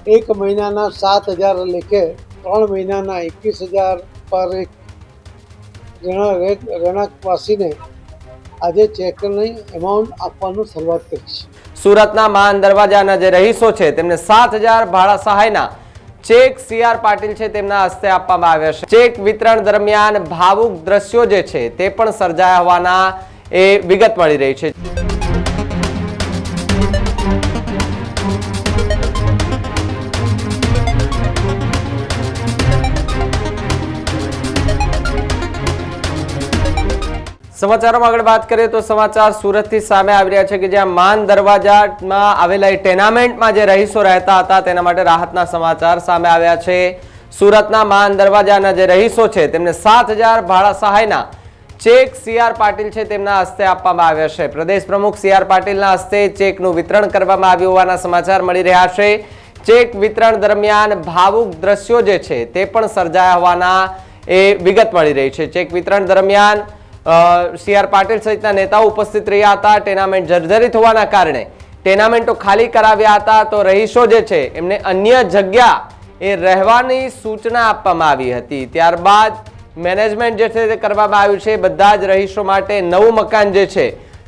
એક મહિનાના 7,000 લેખે 3 મહિનાના 21,000 પર એક રહેણાંકવાસીને આજે ચેકની એમાઉન્ટ આપવાનું શરૂઆત કરી છે। સુરતના માન દરવાજાના જે રહીશો છે તેમને 7,000 ભાડા સહાયના ચેક CR પાટીલ છે તેમના હસ્તે આપવામાં આવ્યા છે। ચેક વિતરણ દરમિયાન ભાવુક દ્રશ્યો જે છે તે પણ સર્જાયા હોવાના એ વિગત મળી રહી છે। સમાચારોમાં આગળ વાત કરીએ તો સમાચાર સુરતથી સામે આવી રહ્યા છે કે જ્યાં માન દરવાજામાં આવેલા ટેનામેન્ટમાં જે રહીશો રહેતા હતા તેના માટે રાહતના સમાચાર સામે આવ્યા છે। સુરતના માન દરવાજાના જે રહીશો છે તેમને 7,000 ભાડા સહાયના ચેક CR પાટીલ છે તેમના હસ્તે આપવામાં આવ્યા છે। પ્રદેશ પ્રમુખ CR પાટીલના હસ્તે ચેકનું વિતરણ કરવામાં આવ્યું હોવાના સમાચાર મળી રહ્યા છે। ચેક વિતરણ દરમિયાન ભાવુક દ્રશ્યો જે છે તે પણ સર્જાયા હોવાના એ વિગત મળી રહી છે। ચેક વિતરણ દરમિયાન CR પાટીલ સહિતના નેતાઓ ઉપસ્થિત રહ્યા હતા। ટેનામેન્ટ જર્જરિત હોવાના કારણે ટેનામેન્ટો ખાલી કરાવ્યા હતા તો રહીશો જે છે એમને અન્ય જગ્યા એ રહેવાની સૂચના આપવામાં આવી હતી। ત્યારબાદ મેનેજમેન્ટ જે છે તે કરવામાં આવ્યું છે। બધા જ રહીશો માટે નવું મકાન જે છે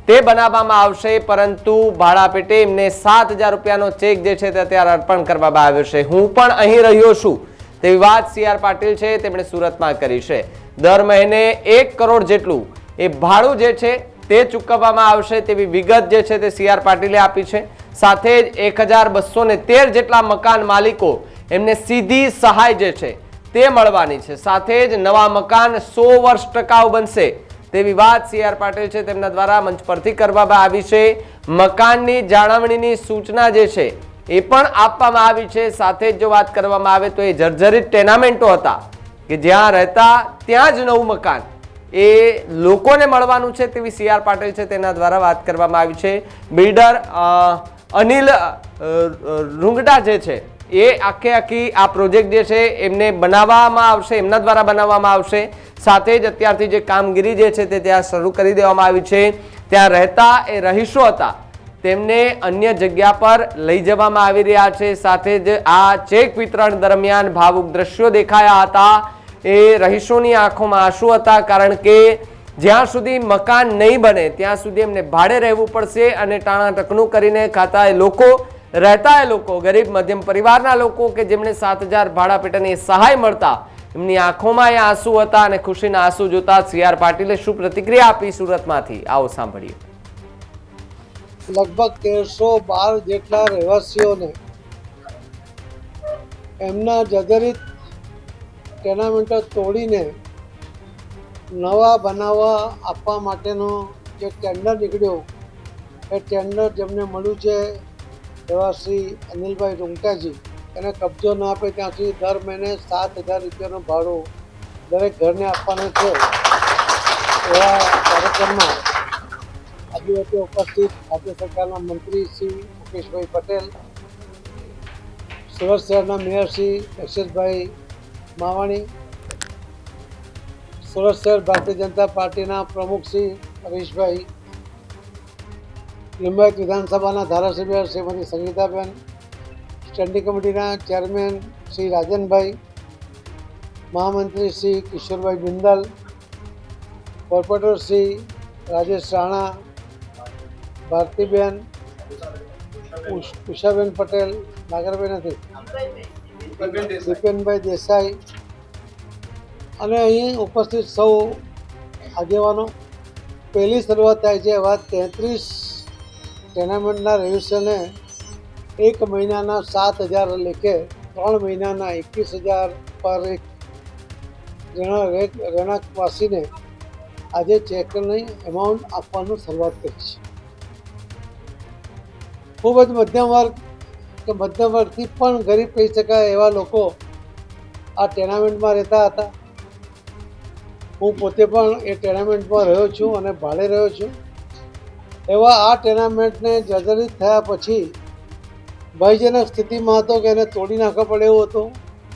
તે બનાવવામાં આવશે, પરંતુ ભાડા પેટે એમને 7,000 રૂપિયાનો ચેક જે છે તે અત્યારે અર્પણ કરવામાં આવ્યો છે। હું પણ અહીં રહ્યો છું તેવી વાત CR પાટીલ છે તેમણે સુરતમાં કરી છે। દર મહિને 1 કરોડ જેટલું એ ભાડું જે છે તે ચૂકવવામાં આવશે તેવી વિગત જે છે તે CR પાટીલે આપી છે। સાથે જ 1,213 જેટલા મકાન માલિકો એમને સીધી સહાય જે છે તે મળવાની છે। સાથે જ નવા મકાન 100 વર્ષ ટકાઉ બનશે તેવી વાત CR પાટીલ છે તેમના દ્વારા મંચ પરથી કરવામાં આવી છે। મકાનની જાળવણીની સૂચના જે છે એ પણ આપવામાં આવી છે। સાથે જ જો વાત કરવામાં આવે તો એ જર્જરિત ટેનામેન્ટો હતા કે જ્યાં રહેતા ત્યાં જ નવું મકાન એ લોકોને મળવાનું છે તેવી CR પાટીલ છે તેના દ્વારા વાત કરવામાં આવી છે। બિલ્ડર અનિલ રૂંગડા જે છે એ આખી આ પ્રોજેક્ટ જે છે એમને બનાવવામાં આવશે, એમના દ્વારા બનાવવામાં આવશે। સાથે જ અત્યારથી જે કામગીરી જે છે તે ત્યાં શરૂ કરી દેવામાં આવી છે। ત્યાં રહેતા એ રહીશો હતા તેમને અન્ય જગ્યા પર લઈ જવામાં આવી રહ્યા છે। સાથે જ આ ચેક વિતરણ દરમિયાન ભાવુક દ્રશ્યો દેખાયા હતા। એ રહીશોની આંખોમાં આંસુ હતા, કારણ કે જ્યાં સુધી મકાન નહીં બને ત્યાં સુધી એમને ભાડે રહેવું પડશે અને ટાણાટકનું કરીને ખાતા એ લોકો રહેતા એ લોકો ગરીબ મધ્યમ પરિવારના લોકો કે જેમને 7,000 ભાડા પેટાની સહાય મળતા એમની આંખોમાં એ આંસુ હતા અને ખુશીના આંસુ જોતા CR પાટીલે શું પ્રતિક્રિયા આપી સુરતમાંથી આવો સાંભળીએ। લગભગ 1,312 જેટલા રહેવાસીઓને એમના જર્જરિત ટેનામેન્ટો તોડીને નવા બનાવવા આપવા માટેનો જે ટેન્ડર નીકળ્યો એ ટેન્ડર જેમને મળ્યું છે એવા શ્રી અનિલભાઈ રૂંગટાજી, એને કબજો ન આપે ત્યાં સુધી દર મહિને 7,000 રૂપિયાનું ભાડું દરેક ઘરને આપવાનું છે। એવા કાર્યક્રમમાં આજે ઉપસ્થિત રાજ્ય સરકારના મંત્રી શ્રી મુકેશભાઈ પટેલ, સુરત શહેરના મેયર શ્રી યશેશભાઈ માવાણી, સુરત શહેર ભારતીય જનતા પાર્ટીના પ્રમુખ શ્રી હરીશભાઈ, લિંબાયત વિધાનસભાના ધારાસભ્ય શ્રીમતી સંગીતાબેન, સ્ટેન્ડિંગ કમિટીના ચેરમેન શ્રી રાજનભાઈ, મહામંત્રી શ્રી કિશોરભાઈ બિંદલ, કોર્પોરેટર શ્રી રાજેશ રાણા, ભારતીબેન, ઉષાબેન પટેલ, નાગરભાઈ નથી, દીપેનભાઈ દેસાઈ અને અહીં ઉપસ્થિત સૌ આગેવાનો। પહેલી શરૂઆત થાય છે એવા 33 ટેનામેન્ટના રહીશોને 1 મહિનાના 7,000 લેખે 3 મહિનાના 21,000 પર એક રહેણાંકવાસીને આજે ચેકની એમાઉન્ટ આપવાનું શરૂઆત કરી છે। ખૂબ જ મધ્યમ વર્ગ કે મધ્યમ વર્ગથી પણ ગરીબ કહી શકાય એવા લોકો આ ટેનામેન્ટમાં રહેતા હતા। હું પોતે પણ એ ટેનામેન્ટમાં રહ્યો છું અને ભાડે રહ્યો છું। એવા આ ટેનામેન્ટને જર્જરિત થયા પછી ભયજનક સ્થિતિમાં હતો કે એને તોડી નાખવા પડે એવું હતું।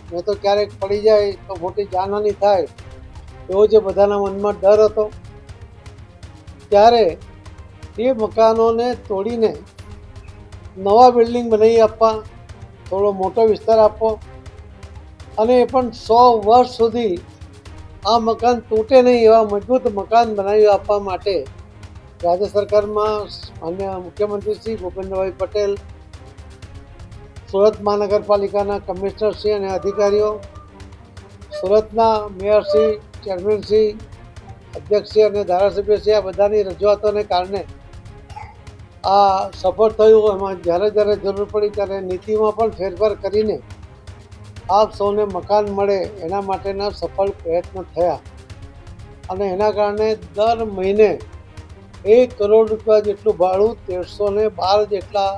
નહીં તો ક્યારેક પડી જાય તો મોટી જાનહાનિ થાય એવો જે બધાના મનમાં ડર હતો। ત્યારે એ મકાનોને તોડીને નવા બિલ્ડિંગ બનાવી આપવા થોડો મોટો વિસ્તાર આપવો અને એ પણ 100 વર્ષ સુધી આ મકાન તૂટે નહીં એવા મજબૂત મકાન બનાવી આપવા માટે રાજ્ય સરકારમાં માન્ય મુખ્યમંત્રી શ્રી ભૂપેન્દ્રભાઈ પટેલ, સુરત મહાનગરપાલિકાના કમિશનરશ્રી અને અધિકારીઓ, સુરતના મેયરશ્રી, ચેરમેનશ્રી, અધ્યક્ષશ્રી અને ધારાસભ્યશ્રી આ બધાની રજૂઆતોને કારણે આ સફળ થયું. એમાં જ્યારે જ્યારે જરૂર પડી ત્યારે નીતિમાં પણ ફેરફાર કરીને આપ સૌને મકાન મળે એના માટેના સફળ પ્રયત્ન થયા અને એના કારણે દર મહિને 1 કરોડ રૂપિયા જેટલું ભાડું 1312 જેટલા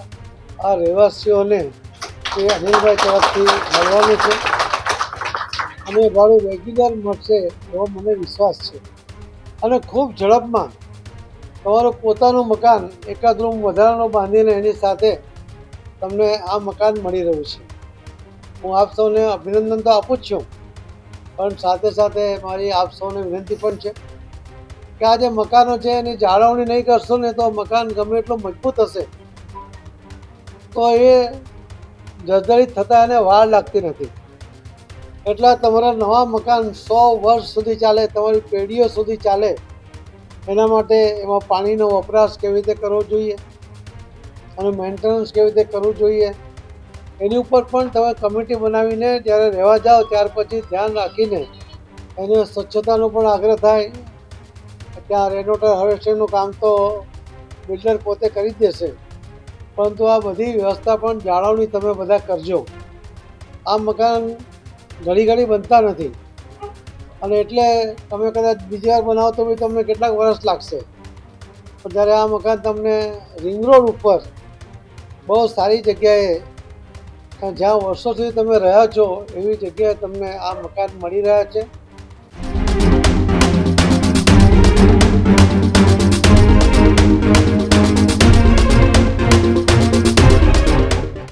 આ રહેવાસીઓને એ અનિલભાઈ તરફથી મળવાનું છે અને ભાડું રેગ્યુલર મળશે એવો મને વિશ્વાસ છે અને ખૂબ ઝડપમાં તમારું પોતાનું મકાન એકાદ રૂમ વધારાનો બાંધીને એની સાથે તમને આ મકાન મળી રહ્યું છે. હું આપ સૌને અભિનંદન તો આપું જ છું, પણ સાથે સાથે મારી આપ સૌને વિનંતી પણ છે કે આ જે મકાનો છે એની જાળવણી નહીં કરશો ને તો મકાન ગમે એટલું મજબૂત હશે તો એ જર્જરિત થતાં એને વાર લાગતી નથી. એટલે તમારા નવા મકાન 100 વર્ષ સુધી ચાલે, તમારી પેઢીઓ સુધી ચાલે એના માટે એમાં પાણીનો વપરાશ કેવી રીતે કરવો જોઈએ અને મેન્ટેનન્સ કેવી રીતે કરવું જોઈએ એની ઉપર પણ તમે કમિટી બનાવીને જ્યારે રહેવા જાઓ ત્યાર પછી ધ્યાન રાખીને એને સ્વચ્છતાનો પણ આગ્રહ થાય. ત્યાં રેનોવેટર હાર્વેસ્ટિંગનું કામ તો બિલ્ડર પોતે કરી જ દેશે, પરંતુ આ બધી વ્યવસ્થા પણ જાળવણી તમે બધા કરજો. આ મકાન ઘડી ઘડી બનતા નથી અને એટલે તમે કદાચ બીજી વાર બનાવો તો બી તમને કેટલાક વર્ષ લાગશે, પણ જ્યારે આ મકાન તમને રિંગ રોડ ઉપર બહુ સારી જગ્યાએ જ્યાં વર્ષો સુધી તમે રહ્યા છો એવી જગ્યાએ તમને આ મકાન મળી રહ્યા છે